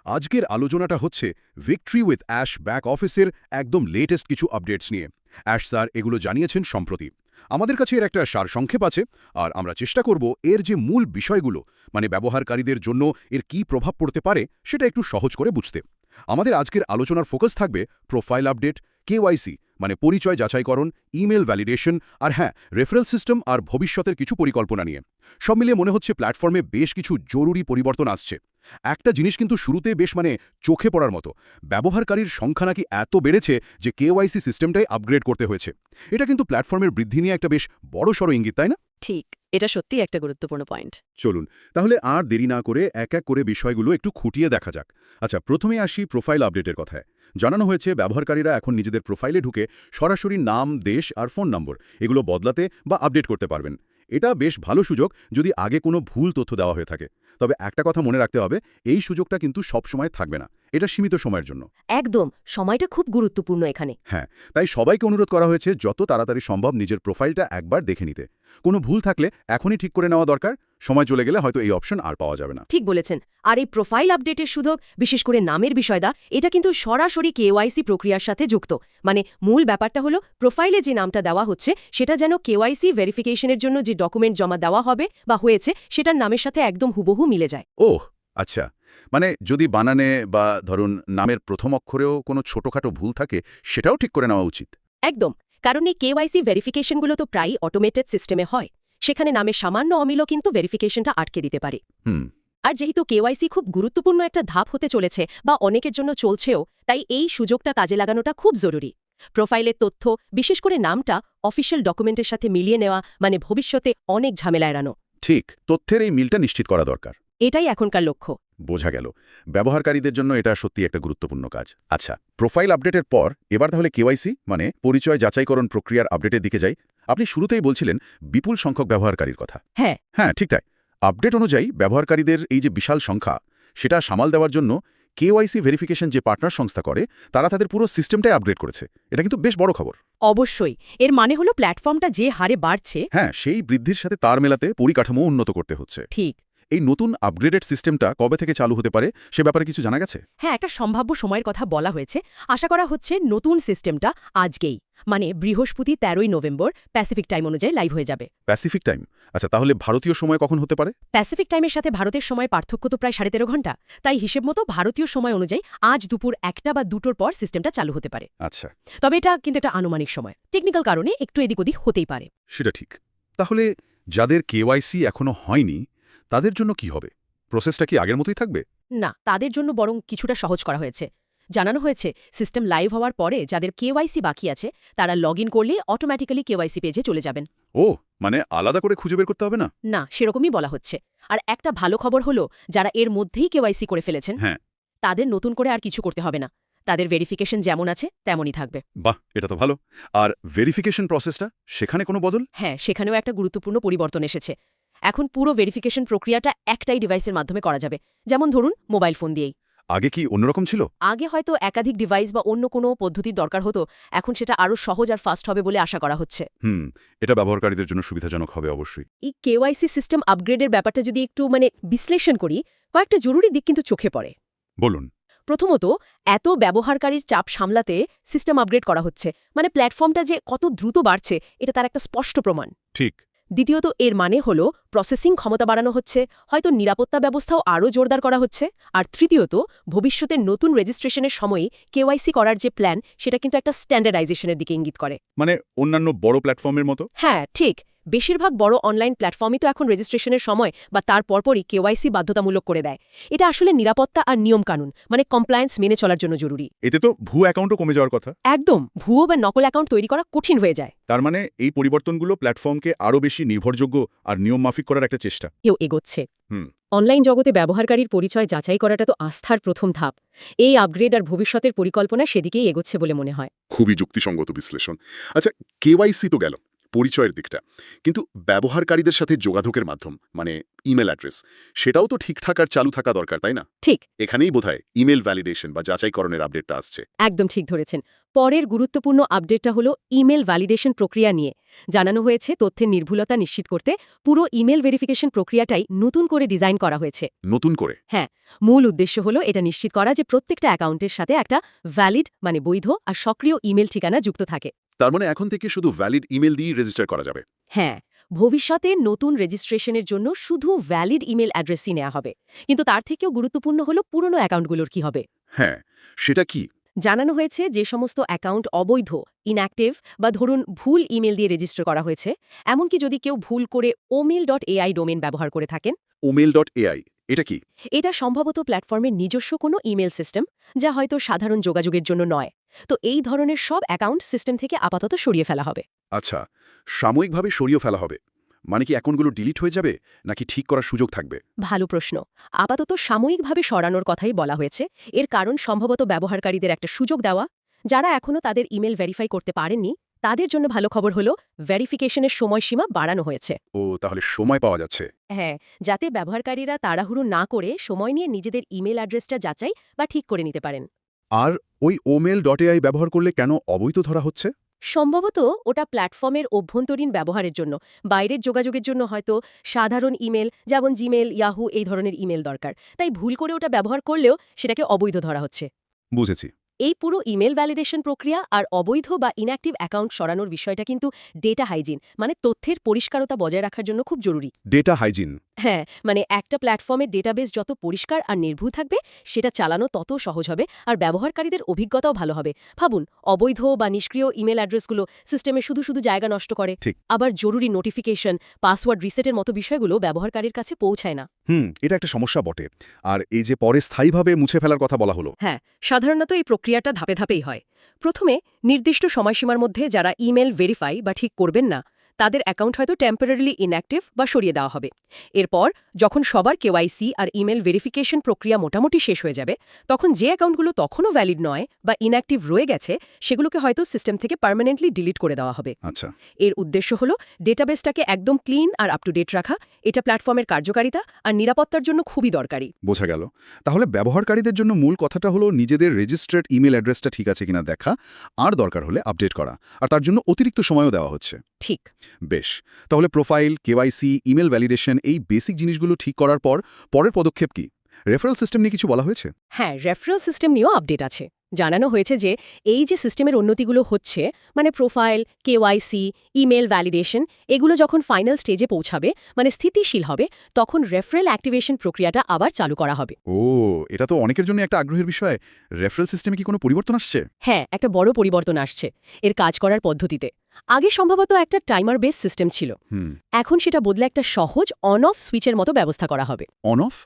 আজকের আলোচনাটা হচ্ছে ভিক্টরি উইথ অ্যাশ ব্যাক অফিসের একদম লেটেস্ট কিছু আপডেটস নিয়ে। অ্যাশ স্যার এগুলো জানিয়েছেন সম্প্রতি। আমাদের কাছে এর একটা সারসংক্ষেপ আছে, আর আমরা চেষ্টা করব এর যে মূল বিষয়গুলো, মানে ব্যবহারকারীদের জন্য এর কী প্রভাব পড়তে পারে, সেটা একটু সহজ করে বুঝতে। আমাদের আজকের আলোচনার ফোকাস থাকবে প্রোফাইল আপডেট, কেওয়াইসি মানে পরিচয় যাচাইকরণ, ইমেল ভ্যালিডেশন, আর হ্যাঁ, রেফারেল সিস্টেম আর ভবিষ্যতের কিছু পরিকল্পনা নিয়ে। সব মিলিয়ে মনে হচ্ছে প্ল্যাটফর্মে বেশ কিছু জরুরি পরিবর্তন আসছে। একটা জিনিস কিন্তু শুরুতে বেশ চোখে পড়ার মতো, ব্যবহারকারীর সংখ্যা নাকি এত বেড়েছে যে কেওয়াইসি সিস্টেমটাই আপগ্রেড করতে হয়েছে। এটা কিন্তু প্ল্যাটফর্মের বৃদ্ধি নিয়ে একটা বেশ বড়সড় ইঙ্গিত, তাই না? ঠিক, এটা সত্যিই একটা গুরুত্বপূর্ণ পয়েন্ট। চলুন তাহলে আর দেরি না করে এক এক করে বিষয়গুলো একটু খুঁটিয়ে দেখা যাক। আচ্ছা, প্রথমে আসি প্রোফাইল আপডেটের কথায়। জানানো হয়েছে ব্যবহারকারীরা এখন নিজেদের প্রোফাইলে ঢুকে সরাসরি নাম, দেশ আর ফোন নম্বর এগুলো বদলাতে বা আপডেট করতে পারবেন। এটা বেশ ভালো সুযোগ যদি আগে কোনো ভুল তথ্য দেওয়া হয়ে থাকে। তবে একটা কথা মনে রাখতে হবে, এই সুযোগটা কিন্তু সবসময় থাকবে না, এটা সীমিত সময়ের জন্য। একদম, সময়টা খুব গুরুত্বপূর্ণ এখানে। হ্যাঁ, তাই সবাইকে অনুরোধ করা হয়েছে যত তাড়াতাড়ি সম্ভব নিজের প্রোফাইলটা একবার দেখে নিতে। কোনো ভুল থাকলে এখনই ঠিক করে নেওয়া দরকার, সময় চলে গেলে হয়তো এই অপশন আর পাওয়া যাবে না। ঠিক বলেছেন। আর এই প্রোফাইল আপডেটের সুযোগ, বিশেষ করে নামের বিষয়টা, এটা কিন্তু সরাসরি কেওয়াইসি প্রক্রিয়ার সাথে যুক্ত। মানে মূল ব্যাপারটা হলো প্রোফাইলে যে নামটা দেওয়া হচ্ছে সেটা যেন কেওয়াইসি ভেরিফিকেশনের জন্য যে ডকুমেন্ট জমা দেওয়া হবে বা হয়েছে সেটার নামের সাথে একদম হুবহু মিলে যায়। ওহ আচ্ছা, মানে যদি বানানে বা ধরুন নামের প্রথম অক্ষরেও কোনো ছোটখাটো ভুল থাকে, সেটাও ঠিক করে নেওয়া উচিত। একদম, কারণ এই কেওয়াইসি ভেরিফিকেশনগুলো তো প্রায়ই অটোমেটেড সিস্টেমে হয়। সেখানে নামের সামান্য অমিলও কিন্তু ভেরিফিকেশনটা আটকে দিতে পারে। আর যেহেতু কেওয়াইসি খুব গুরুত্বপূর্ণ একটা ধাপ হতে চলেছে বা অনেকের জন্য চলছেও, তাই এই সুযোগটা কাজে লাগানোটা খুব জরুরি। প্রোফাইলের তথ্য, বিশেষ করে নামটা অফিসিয়াল ডকুমেন্টের সাথে মিলিয়ে নেওয়া, মানে ভবিষ্যতে অনেক ঝামেলা এড়ানো। ঠিক, তথ্যের এই মিলটা নিশ্চিত করা দরকার। এটাই এখনকার লক্ষ্য। বোঝা গেল, ব্যবহারকারীদের জন্য এটা সত্যি একটা গুরুত্বপূর্ণ কাজ। আচ্ছা, প্রোফাইল আপডেটের পর এবার তাহলে কেওয়াইসি মানে পরিচয় যাচাইকরণ প্রক্রিয়ার আপডেটের দিকে যাই। আপনি শুরুতেই বলছিলেন বিপুল সংখ্যক ব্যবহারকারীর কথা। হ্যাঁ হ্যাঁ, ঠিক তাই। আপডেট অনুযায়ী ব্যবহারকারীদের এই যে বিশাল সংখ্যা, সেটা সামাল দেওয়ার জন্য কেওয়াইসি ভেরিফিকেশন যে পার্টনার সংস্থা করে, তারা তাদের পুরো সিস্টেমটাই আপগ্রেড করেছে। এটা কিন্তু বেশ বড় খবর। অবশ্যই, এর মানে হলো প্ল্যাটফর্মটা যে হারে বাড়ছে, হ্যাঁ, সেই বৃদ্ধির সাথে তার মেলাতে পরিকাঠামো উন্নত করতে হচ্ছে। ঠিক। এই নতুন আপগ্রেডেড সিস্টেমটা কবে থেকে চালু হতে পারে সে ব্যাপারে কিছু জানা গেছে? হ্যাঁ, একটা সম্ভাব্য সময়ের কথা বলা হয়েছে। আশা করা হচ্ছে নতুন সিস্টেমটা আজকেই, মানে বৃহস্পতি 13ই নভেম্বর প্যাসিফিক টাইম অনুযায়ী লাইভ হয়ে যাবে। Pacific time? আচ্ছা, তাহলে ভারতীয় সময় কখন হতে পারে? প্যাসিফিক টাইমের সাথে ভারতের সময় পার্থক্য তো প্রায় 13.5 ঘন্টা। তাই হিসেব মতো ভারতীয় সময় অনুযায়ী আজ দুপুর 1টা বা 2টোর পর সিস্টেমটা চালু হতে পারে। আচ্ছা, তবে এটা কিন্তু একটা আনুমানিক সময়, টেকনিক্যাল কারণে একটু এদিক ওদিক হতেই পারে। সেটা ঠিক। তাহলে যাদের কেওয়াইসি এখনো হয়নি, তাদের জন্য কি হবে? প্রসেসটা কি আগের মতোই থাকবে? না, তাদের জন্য বরং কিছুটা সহজ করা হয়েছে। জানানো হয়েছে সিস্টেম লাইভ হওয়ার পরে যাদের কেওয়াইসি বাকি আছে তারা লগ ইন করলে অটোমেটিক্যালি কেওয়াইসি পেজে চলে যাবেন। ও, মানে আলাদা করে খুঁজে বের করতে হবে না? না, সেরকমই বলা হচ্ছে। আর একটা ভালো খবর হলো, যারা এর মধ্যেই কেওয়াইসি করে ফেলেছেন, হ্যাঁ, তাদের নতুন করে আর কিছু করতে হবে না। তাদের ভেরিফিকেশন যেমন আছে তেমনই থাকবে। বাহ, এটা তো ভালো। আর ভেরিফিকেশন প্রসেসটা, সেখানে কোনো বদল? হ্যাঁ, সেখানেও একটা গুরুত্বপূর্ণ পরিবর্তন এসেছে। এখন পুরো ভেরিফিকেশন প্রক্রিয়াটা একটাই ডিভাইসের মাধ্যমে করা যাবে, যেমন ধরুন মোবাইল ফোন দিয়েই। আগে কি অন্যরকম ছিল? আগে হয়তো একাধিক ডিভাইস বা অন্য কোনো পদ্ধতির দরকার হতো। এখন সেটা আরও সহজ আর ফাস্ট হবে বলে আশা করা হচ্ছে। এটা ব্যবহারকারীদের জন্য সুবিধাজনক হবে অবশ্যই। এই কেওয়াইসি সিস্টেম আপগ্রেডের ব্যাপারটা যদি একটু বিশ্লেষণ করি, কয়েকটা জরুরি দিক কিন্তু চোখে পড়ে। বলুন। প্রথমত, এত ব্যবহারকারীর চাপ সামলাতে সিস্টেম আপগ্রেড করা হচ্ছে, মানে প্ল্যাটফর্মটা যে কত দ্রুত বাড়ছে এটা তার একটা স্পষ্ট প্রমাণ। ঠিক। দ্বিতীয়ত, এর মানে হলো প্রসেসিং ক্ষমতা বাড়ানো হচ্ছে, হয়তো নিরাপত্তা ব্যবস্থাও আরও জোরদার করা হচ্ছে। আর তৃতীয়ত, ভবিষ্যতের নতুন রেজিস্ট্রেশনের সময়ই কেওয়াইসি করার যে প্ল্যান, সেটা কিন্তু একটা স্ট্যান্ডার্ডাইজেশনের দিকে ইঙ্গিত করে। মানে অন্যান্য বড় প্ল্যাটফর্মের মতো? হ্যাঁ, ঠিক। বেশিরভাগ বড় অনলাইন প্ল্যাটফর্মই তো এখন রেজিস্ট্রেশনের সময় বা তার পরপরই কেওয়াইসি বাধ্যতামূলক করে দেয়। এটা আসলে নিরাপত্তা আর নিয়মকানুন, মানে কমপ্লায়েন্স মেনে চলার জন্য জরুরি। এতে তো ভুয়ো অ্যাকাউন্টও কমে যাওয়ার কথা। একদম, ভুয়ো বা নকল অ্যাকাউন্ট তৈরি করা কঠিন হয়ে যায়। তার মানে এই পরিবর্তনগুলো প্ল্যাটফর্মকে আরও বেশি নির্ভরযোগ্য আর নিয়মমাফিক করার একটা চেষ্টা। কেউ এগোচ্ছে। হুম। অনলাইন জগতে ব্যবহারকারীর পরিচয় যাচাই করাটা তো আস্থার প্রথম ধাপ। এই আপগ্রেড আর ভবিষ্যতের পরিকল্পনা সেদিকেই এগোচ্ছে বলে মনে হয়। খুবই যুক্তিসঙ্গত বিশ্লেষণ। আচ্ছা, কেওয়াইসি তো গেল, পরিচয়ের দিকটা, কিন্তু ব্যবহারকারীদের সাথে যোগাযোগের মাধ্যম মানে ইমেল অ্যাড্রেস সেটাও তো ঠিকঠাক আর চালু থাকা দরকার, তাই না? ঠিক, এখানেই বোধহয় ইমেল ভ্যালিডেশন বা যাচাইকরণের আপডেটটা আসছে। একদম ঠিক ধরেছেন। পরের গুরুত্বপূর্ণ আপডেটটা হলো ইমেল ভ্যালিডেশন প্রক্রিয়া নিয়ে। জানানো হয়েছে তথ্যের নির্ভুলতা নিশ্চিত করতে পুরো ইমেল ভেরিফিকেশন প্রক্রিয়াটাই নতুন করে ডিজাইন করা হয়েছে। নতুন করে? হ্যাঁ, মূল উদ্দেশ্য হলো এটা নিশ্চিত করা যে প্রত্যেকটা অ্যাকাউন্টের সাথে একটা ভ্যালিড মানে বৈধ আর সক্রিয় ইমেল ঠিকানা যুক্ত থাকে। তার মানে এখন থেকে শুধু ভ্যালিড ইমেল দিয়েই রেজিস্টার করা যাবে? হ্যাঁ, ভবিষ্যতে নতুন রেজিস্ট্রেশনের জন্য শুধু ভ্যালিড ইমেল অ্যাড্রেসই নেওয়া হবে। কিন্তু তার থেকেও গুরুত্বপূর্ণ হলো পুরনো অ্যাকাউন্টগুলোর কি হবে। হ্যাঁ, সেটা কি? জানানো হয়েছে যে সমস্ত অ্যাকাউন্ট অবৈধ, ইনঅ্যাক্টিভ বা ধরুন ভুল ইমেল দিয়ে রেজিস্টার করা হয়েছে, এমনকি যদি কেউ ভুল করে omail.ai ডোমেন ব্যবহার করে থাকেন, omail.ai এটা কি? এটা সম্ভবত প্ল্যাটফর্মের নিজস্ব কোনো ইমেল সিস্টেম, যা হয়তো সাধারণ যোগাযোগের জন্য নয়। তো এই ধরনের সব অ্যাকাউন্ট সিস্টেম থেকে আপাতত সরিয়ে ফেলা হবে। আচ্ছা, সাময়িকভাবে সরিয়ে ফেলা হবে মানে কি অ্যাকাউন্টগুলো ডিলিট হয়ে যাবে নাকি ঠিক করার সুযোগ থাকবে? ভালো প্রশ্ন। আপাতত সাময়িকভাবে সরানোর কথাই বলা হয়েছে। এর কারণ সম্ভবত ব্যবহারকারীদের একটা সুযোগ দেওয়া। যারা এখনও তাদের ইমেল ভেরিফাই করতে পারেননি, তাদের জন্য ভালো খবর হলো ভেরিফিকেশনের সময়সীমা বাড়ানো হয়েছে। ও, তাহলে সময় পাওয়া যাচ্ছে। হ্যাঁ, যাতে ব্যবহারকারীরা তাড়াহুড়ো না করে সময় নিয়ে নিজেদের ইমেল অ্যাড্রেসটা যাচাই বা ঠিক করে নিতে পারেন। আর ওই omail.ai ব্যবহার করলে কেন অবৈধ ধরা হচ্ছে? সম্ভবত ওটা প্ল্যাটফর্মের অভ্যন্তরীণ ব্যবহারের জন্য, বাইরের যোগাযোগের জন্য হয়তো সাধারণ ইমেল যেমন জিমেল, ইয়াহু এই ধরনের ইমেল দরকার। তাই ভুল করে ওটা ব্যবহার করলেও সেটাকে অবৈধ ধরা হচ্ছে। বুঝেছি। এই পুরো ইমেল ভ্যালিডেশন প্রক্রিয়া আর অবৈধ বা ইনঅ্যাক্টিভ অ্যাকাউন্ট সরানোর বিষয়টা কিন্তু ডেটা হাইজিন মানে তথ্যের পরিষ্কারতা বজায় রাখার জন্য খুব জরুরি। Data hygiene? হ্যাঁ, মানে একটা প্ল্যাটফর্মের ডেটাবেস যত পরিষ্কার আর নির্ভুল থাকবে, সেটা চালানো তত সহজ হবে আর ব্যবহারকারীদের অভিজ্ঞতাও ভালো হবে। ভাবুন, অবৈধ বা নিষ্ক্রিয় ইমেল অ্যাড্রেসগুলো সিস্টেমে শুধু শুধু জায়গা নষ্ট করে। ঠিক। আবার জরুরি নোটিফিকেশন, পাসওয়ার্ড রিসেটের মতো বিষয়গুলো ব্যবহারকারীর কাছে পৌঁছায় না। এটা একটা সমস্যা বটে। আর এই যে পরে স্থায়ীভাবে মুছে ফেলার কথা বলা হলো, হ্যাঁ, সাধারণত এই প্রক্রিয়াটা ধাপে ধাপেই হয়। প্রথমে নির্দিষ্ট সময়সীমার মধ্যে যারা ইমেল ভেরিফাই বা ঠিক করবেন না, তাদের অ্যাকাউন্ট হয়তো টেম্পোরারিলি ইনঅ্যাক্টিভ বা সরিয়ে দেওয়া হবে। এরপর যখন সবার কেওয়াইসি আর ইমেল ভেরিফিকেশন প্রক্রিয়া মোটামুটি শেষ হয়ে যাবে, তখন যে অ্যাকাউন্টগুলো তখনও ভ্যালিড নয় বা ইনঅ্যাক্টিভ রয়ে গেছে, সেগুলোকে হয়তো সিস্টেম থেকে পার্মানেন্টলি ডিলিট করে দেওয়া হবে। আচ্ছা, এর উদ্দেশ্য হল ডেটাবেসটাকে একদম ক্লিন আর আপ টু ডেট রাখা। এটা প্ল্যাটফর্মের কার্যকারিতা আর নিরাপত্তার জন্য খুবই দরকারি। বোঝা গেল। তাহলে ব্যবহারকারীদের জন্য মূল কথাটা হলো নিজেদের রেজিস্টার্ড ইমেল অ্যাড্রেসটা ঠিক আছে কিনা দেখা, আর দরকার হলে আপডেট করা, আর তার জন্য অতিরিক্ত সময়ও দেওয়া হচ্ছে। ঠিক। বেশ, তাহলে প্রোফাইল, কেওয়াইসি, ইমেল ভ্যালিডেশন এই বেসিক জিনিসগুলো ঠিক করার পর পরের পদক্ষেপ কি? রেফারেল সিস্টেম নিয়ে কিছু বলা হয়েছে? হ্যাঁ, রেফারেল সিস্টেম নিয়েও আপডেট আছে। জানানো হয়েছে যে এই যে সিস্টেমের উন্নতিগুলো হচ্ছে, মানে প্রোফাইল, কেওয়াইসি, ইমেল ভ্যালিডেশন, এগুলো যখন ফাইনাল স্টেজে পৌঁছাবে, মানে স্থিতিশীল হবে, তখন রেফারেল অ্যাক্টিভেশন প্রক্রিয়াটা আবার চালু করা হবে। ও, এটা তো অনেকের জন্য একটা আগ্রহের বিষয়। রেফারেল সিস্টেমে কি কোনো পরিবর্তন আসছে? হ্যাঁ, একটা বড় পরিবর্তন আসছে এর কাজ করার পদ্ধতিতে। আগে সম্ভবত একটা টাইমার বেস সিস্টেম ছিল। এখন সেটা বদলে একটা সহজ অন অফ সুইচের মতো ব্যবস্থা করা হবে। অন অফ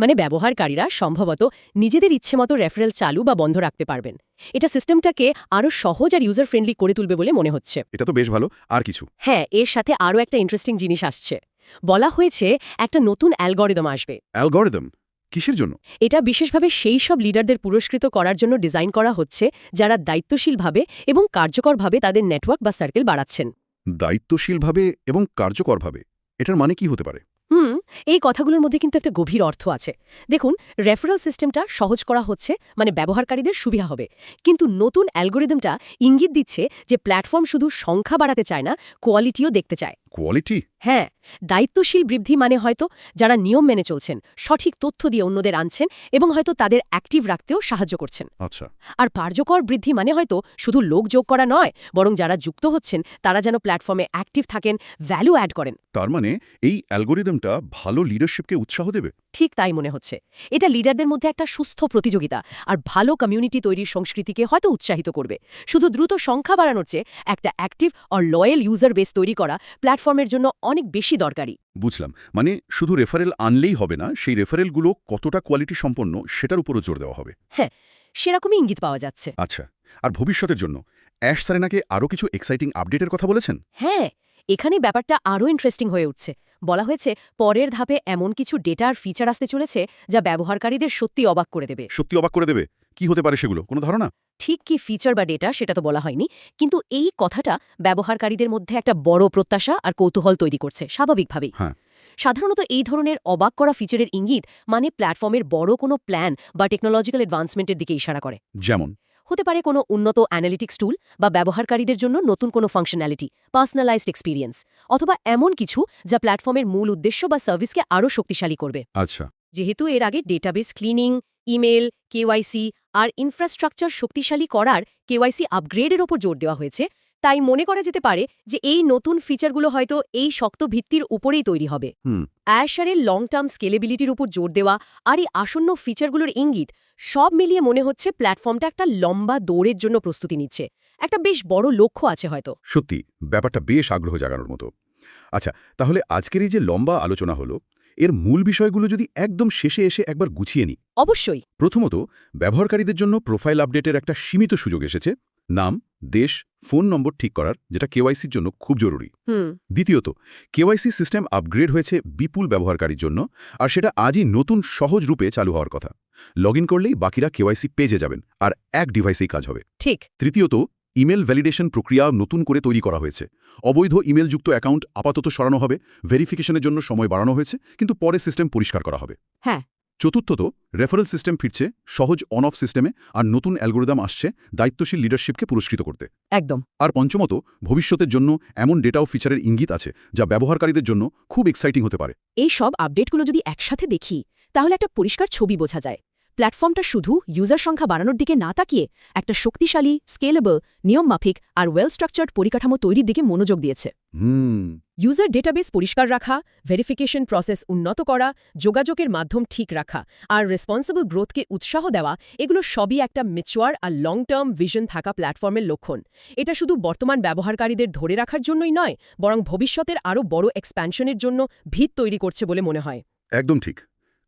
মানে ব্যবহারকারীরা সম্ভবত নিজেদের ইচ্ছেমতো রেফারেল চালু বা বন্ধ রাখতে পারবেন। এটা সিস্টেমটাকে আরও সহজ আর ইউজার ফ্রেন্ডলি করে তুলবে বলে মনে হচ্ছে। এটা তো বেশ ভালো। আর কিছু? হ্যাঁ, এর সাথে আরও একটা ইন্টারেস্টিং জিনিস আসছে। বলা হয়েছে একটা নতুন অ্যালগরিদম আসবে। অ্যালগরিদম? কিসের জন্য? এটা বিশেষভাবে সেই সব লিডারদের পুরস্কৃত করার জন্য ডিজাইন করা হচ্ছে যারা দায়িত্বশীলভাবে এবং কার্যকরভাবে তাদের নেটওয়ার্ক বা সার্কেল বাড়াচ্ছেন। দায়িত্বশীলভাবে এবং কার্যকরভাবে, এটার মানে কি হতে পারে? এই কথাগুলোর মধ্যে কিন্তু একটা গভীর অর্থ আছে। দেখুন, রেফারেল সিস্টেমটা সহজ করা হচ্ছে, মানে ব্যবহারকারীদের সুবিধা হবে। কিন্তু নতুন অ্যালগরিদমটা ইঙ্গিত দিচ্ছে যে প্ল্যাটফর্ম শুধু সংখ্যা বাড়াতে চায় না, কোয়ালিটিও দেখতে চায়। কোয়ালিটি? হ্যাঁ, দায়িত্বশীল বৃদ্ধি মানে হয়তো যারা নিয়ম মেনে চলছেন, সঠিক তথ্য দিয়ে অন্যদের আনছেন এবং হয়তো তাদের অ্যাক্টিভ রাখতেও সাহায্য করছেন। আচ্ছা। আর কার্যকর বৃদ্ধি মানে হয়তো শুধু লোক যোগ করা নয়, বরং যারা যুক্ত হচ্ছেন তারা যেন প্ল্যাটফর্মে অ্যাক্টিভ থাকেন, ভ্যালু অ্যাড করেন। তার মানে এই অ্যালগরিদমটা ভালো লিডারশিপকে উৎসাহ দেবে? ঠিক তাই মনে হচ্ছে। এটা লিডারদের মধ্যে একটা সুস্থ প্রতিযোগিতা আর ভালো কমিউনিটি তৈরির সংস্কৃতিকে হয়তো উৎসাহিত করবে। শুধু দ্রুত সংখ্যা বাড়ানোর চেয়ে একটা অ্যাক্টিভ আর লয়াল ইউজার বেস তৈরি করা প্ল্যাটফর্মের জন্য অনেক বেশি দরকারি। বুঝলাম। মানে শুধু রেফারেল আনলেই হবে না, সেই রেফারেলগুলো কতটা কোয়ালিটি সম্পন্ন সেটার উপরও জোর দেওয়া হবে। হ্যাঁ, সেরকমই ইঙ্গিত পাওয়া যাচ্ছে। আচ্ছা, আর ভবিষ্যতের জন্য অ্যাশ সারেনাকে আরও কিছু এক্সাইটিং আপডেটের কথা বলেছেন? হ্যাঁ, এখানে ব্যাপারটা আরও ইন্টারেস্টিং হয়ে উঠছে। বলা হয়েছে পরের ধাপে এমন কিছু ডেটার ফিচার আসতে চলেছে যা ব্যবহারকারীদের সত্যি অবাক করে দেবে। সত্যি অবাক করে দেবে? কি হতে পারে সেগুলো, কোনো ধারণা? ঠিক কি ফিচার বা ডেটা সেটা তো বলা হয়নি, কিন্তু এই কথাটা ব্যবহারকারীদের মধ্যে একটা বড় প্রত্যাশা আর কৌতূহল তৈরি করছে স্বাভাবিকভাবেই। হ্যাঁ। সাধারণত এই ধরনের অবাক করা ফিচারের ইঙ্গিত মানে প্ল্যাটফর্মের বড় কোনো প্ল্যান বা টেকনোলজিক্যাল অ্যাডভান্সমেন্টের দিকে ইশারা করে। যেমন? হতে পারে কোনো উন্নত অ্যানালিটিক্স টুল বা ব্যবহারকারীদের জন্য নতুন কোনো ফাংশনালিটি, পার্সোনালাইজড এক্সপিরিয়েন্স, অথবা এমন কিছু যা প্ল্যাটফর্মের মূল উদ্দেশ্য বা সার্ভিসকে আরও শক্তিশালী করবে। আচ্ছা। যেহেতু এর আগে ডেটাবেস ক্লিনিং, ইমেল, কেওয়াইসি আর ইনফ্রাস্ট্রাকচার শক্তিশালী করার কেওয়াইসি আপগ্রেডের ওপর জোর দেওয়া হয়েছে, তাই মনে করা যেতে পারে যে এই নতুন ফিচারগুলো হয়তো এই শক্ত ভিত্তির উপরেই তৈরি হবে। অ্যাশারের লং টার্ম স্কেলেবিলিটির উপর জোর দেওয়া আর এই আসন্ন ফিচারগুলোর ইঙ্গিত সব মিলিয়ে মনে হচ্ছে প্ল্যাটফর্মটা একটা লম্বা দৌড়ের জন্য প্রস্তুতি নিচ্ছে। একটা বেশ বড় লক্ষ্য আছে হয়তো। সত্যি ব্যাপারটা বেশ আগ্রহ জাগানোর মতো। আচ্ছা, তাহলে আজকের এই যে লম্বা আলোচনা হলো, এর মূল বিষয়গুলো যদি একদম শেষে এসে একবার গুছিয়ে নিই। অবশ্যই। প্রথমত, ব্যবহারকারীদের জন্য প্রোফাইল আপডেটের একটা সীমিত সুযোগ এসেছে, নাম, দেশ, ফোন নম্বর ঠিক করার, যেটা কেওয়াইসির জন্য খুব জরুরি। দ্বিতীয়ত, কেওয়াইসি সিস্টেম আপগ্রেড হয়েছে বিপুল ব্যবহারকারীর জন্য, আর সেটা আজই নতুন সহজ রূপে চালু হওয়ার কথা। লগ ইন করলেই বাকিরা কেওয়াইসি পেজে যাবেন, আর এক ডিভাইসেই কাজ হবে। ঠিক। তৃতীয়ত, ইমেল ভ্যালিডেশন প্রক্রিয়া নতুন করে তৈরি করা হয়েছে। অবৈধ ইমেলযুক্ত অ্যাকাউন্ট আপাতত সরানো হবে, ভেরিফিকেশনের জন্য সময় বাড়ানো হয়েছে, কিন্তু পরে সিস্টেম পরিষ্কার করা হবে। হ্যাঁ। চতুর্থত, রেফারেল সিস্টেম ফিরছে সহজ অন অফ সিস্টেমে, আর নতুন অ্যালগোরিদম আসছে দায়িত্বশীল লিডারশিপকে পুরস্কৃত করতে। একদম। আর পঞ্চমত, ভবিষ্যতের জন্য এমন ডেটা ও ফিচারের ইঙ্গিত আছে যা ব্যবহারকারীদের জন্য খুব এক্সাইটিং হতে পারে। এই সব আপডেটগুলো যদি একসাথে দেখি, তাহলে একটা পরিষ্কার ছবি বোঝা যায়। প্ল্যাটফর্মটা শুধু ইউজার সংখ্যা বাড়ানোর দিকে না তাকিয়ে একটা শক্তিশালী, স্কেলেবল, নিয়মমাফিক আর ওয়েল স্ট্রাকচার্ড পরিকাঠামো তৈরির দিকে মনোযোগ দিয়েছে। ইউজার ডেটাবেস পরিষ্কার রাখা, ভেরিফিকেশন প্রসেস উন্নত করা, যোগাযোগের মাধ্যম ঠিক রাখা আর রেসপন্সিবল গ্রোথকে উৎসাহ দেওয়া, এগুলো সবই একটা ম্যাচিউর আর লং টার্ম ভিশন থাকা প্ল্যাটফর্মের লক্ষণ। এটা শুধু বর্তমান ব্যবহারকারীদের ধরে রাখার জন্যই নয়, বরং ভবিষ্যতের আরও বড় এক্সপ্যানশনের জন্য ভিত তৈরি করছে বলে মনে হয়। একদম ঠিক।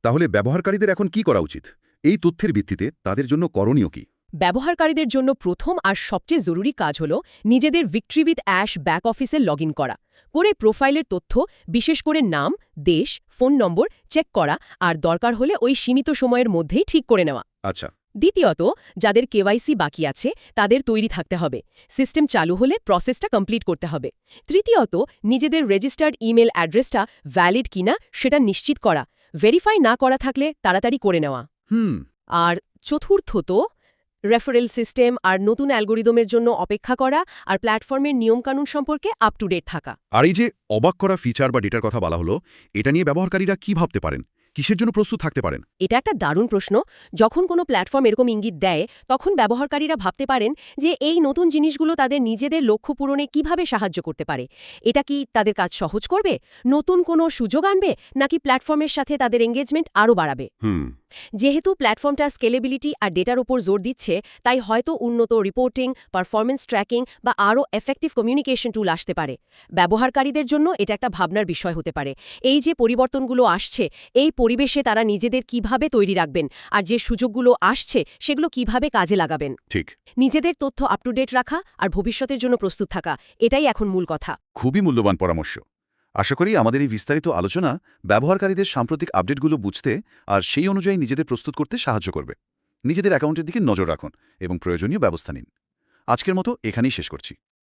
তাহলে ব্যবহারকারীদের এখন কি করা উচিত? এই তথ্যের ভিত্তিতে তাদের জন্য করণীয় কি? ব্যবহারকারীদের জন্য প্রথম আর সবচেয়ে জরুরি কাজ হল নিজেদের ভিক্টরি উইথ অ্যাশ ব্যাক অফিসে লগ ইন করা, করে প্রোফাইলের তথ্য, বিশেষ করে নাম, দেশ, ফোন নম্বর চেক করা, আর দরকার হলে ওই সীমিত সময়ের মধ্যেই ঠিক করে নেওয়া। আচ্ছা। দ্বিতীয়ত, যাদের কেওয়াইসি বাকি আছে তাদের তৈরি থাকতে হবে, সিস্টেম চালু হলে প্রসেসটা কমপ্লিট করতে হবে। তৃতীয়ত, নিজেদের রেজিস্টার্ড ইমেল অ্যাড্রেসটা ভ্যালিড কিনা সেটা নিশ্চিত করা, ভেরিফাই না করা থাকলে তাড়াতাড়ি করে নেওয়া। আর চতুর্থত, রেফারেল সিস্টেম আর নতুন অ্যালগোরিদমের জন্য অপেক্ষা করা আর প্ল্যাটফর্মের নিয়মকানুন সম্পর্কে আপ টু ডেট থাকা। আর এই যে অবাক করা ফিচার বা ডেটার কথা বলা হলো, এটা নিয়ে ব্যবহারকারীরা কি ভাবতে পারেন, কিসের জন্য প্রস্তুত থাকতে পারেন? এটা একটা দারুণ প্রশ্ন। যখন কোনো প্ল্যাটফর্ম এরকম ইঙ্গিত দেয়, তখন ব্যবহারকারীরা ভাবতে পারেন যে এই নতুন জিনিসগুলো তাদের নিজেদের লক্ষ্য পূরণে কিভাবে সাহায্য করতে পারে। এটা কি তাদের কাজ সহজ করবে, নতুন কোনো সুযোগ আনবে, নাকি প্ল্যাটফর্মের সাথে তাদের এঙ্গেজমেন্ট আরও বাড়াবে? যেহেতু প্ল্যাটফর্মটা স্কেলেবিলিটি আর ডেটার উপর জোর দিচ্ছে, তাই হয়তো উন্নত রিপোর্টিং, পারফরমেন্স ট্র্যাকিং বা আরও এফেক্টিভ কমিউনিকেশন টুল আসতে পারে। ব্যবহারকারীদের জন্য এটা একটা ভাবনার বিষয় হতে পারে। এই যে পরিবর্তনগুলো আসছে, এই পরিবেশে তারা নিজেদের কিভাবে তৈরি রাখবেন, আর যে সুযোগগুলো আসছে সেগুলো কিভাবে কাজে লাগাবেন। ঠিক। নিজেদের তথ্য আপ টু ডেট রাখা আর ভবিষ্যতের জন্য প্রস্তুত থাকা, এটাই এখন মূল কথা। খুবই মূল্যবান পরামর্শ। আশা করি আমাদের এই বিস্তারিত আলোচনা ব্যবহারকারীদের সাম্প্রতিক আপডেটগুলো বুঝতে আর সেই অনুযায়ী নিজেদের প্রস্তুত করতে সাহায্য করবে। নিজেদের অ্যাকাউন্টের দিকে নজর রাখুন এবং প্রয়োজনীয় ব্যবস্থা নিন। আজকের মতো এখানেই শেষ করছি।